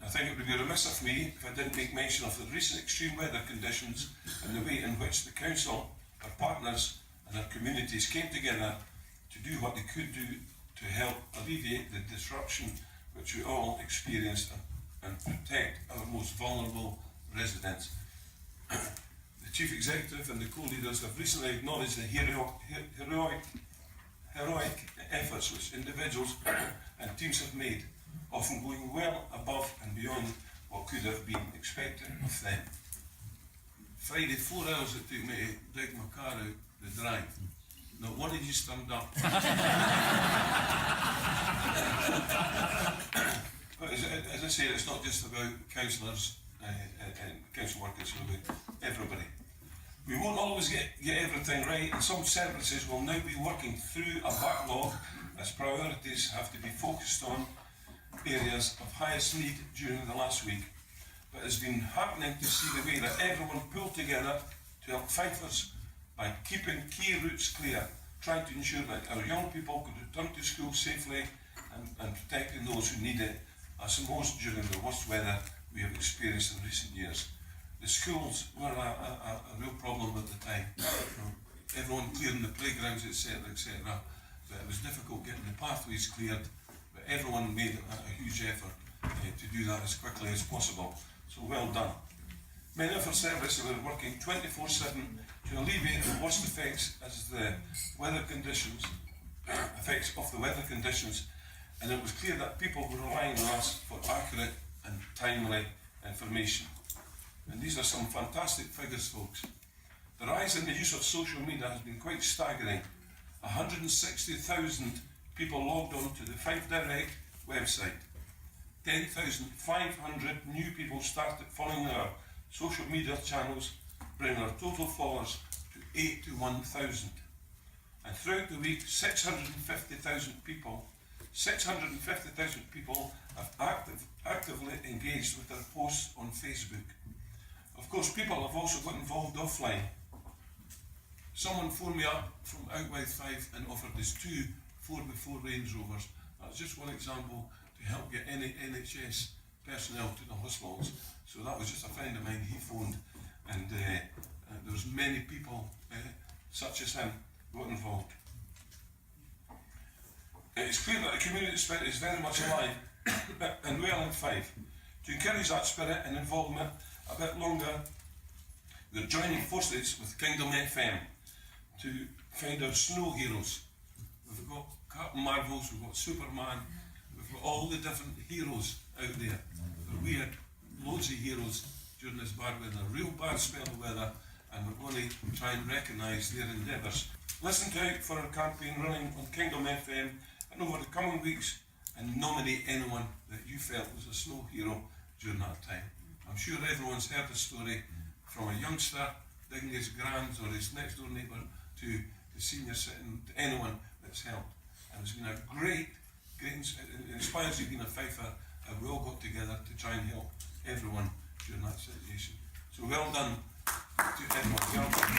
I think it would be remiss of me if I didn't make mention of the recent extreme weather conditions and the way in which the council, our partners and our communities came together to do what they could do to help alleviate the disruption which we all experienced and protect our most vulnerable residents. The Chief Executive and the co-leaders have recently acknowledged the heroic efforts which individuals and teams have made, often going well above and beyond what could have been expected of them. Friday, 4 hours it took me to dig my car out the drive. Not one of you turned up. But as I say, it's not just about councillors and council workers, it's about everybody. We won't always get everything right, and some services will now be working through a backlog as priorities have to be focused on areas of highest need during the last week. But it's been heartening to see the way that everyone pulled together to help Fifers by keeping key routes clear, trying to ensure that our young people could return to school safely and protecting those who need it, as most during the worst weather we have experienced in recent years. The schools were a real problem at the time. Everyone clearing the playgrounds, etc., etc. But it was difficult getting the pathways cleared, but everyone made a huge effort to do that as quickly as possible. So well done. Many of our services are working 24/7 to alleviate the worst effects as the weather conditions, and it was clear that people were relying on us for accurate and timely information. And these are some fantastic figures, folks. The rise in the use of social media has been quite staggering. 160,000 people logged on to the Fife Direct website. 10,500 new people started following our social media channels, bringing our total followers to 81,000. And throughout the week, 650,000 people have actively engaged with our posts on Facebook. Of course, people have also got involved offline. Someone phoned me up from out with Fife and offered us 2 4x4 Range Rovers. That's just one example to help get any NHS personnel to the hospitals. So that was just a friend of mine, he phoned, and there was many people such as him got involved. It's clear that the community spirit is very much alive and well in Fife. To encourage that spirit and involvement a bit longer, we're joining forces with Kingdom FM to find our snow heroes. We've got Captain Marvels, we've got Superman, we've got all the different heroes out there. We had loads of heroes during this bad weather, a real bad spell of weather, and we're going to try and recognise their endeavours. Listen out for our campaign running on Kingdom FM and over the coming weeks, and nominate anyone that you felt was a snow hero during that time. I'm sure everyone's heard the story from a youngster digging his grands or his next door neighbour to the senior citizen, to anyone that's helped. And it's been a great, it inspires you being a Fifer, and we all got together to try and help everyone during that situation. So well done to everyone. Well done.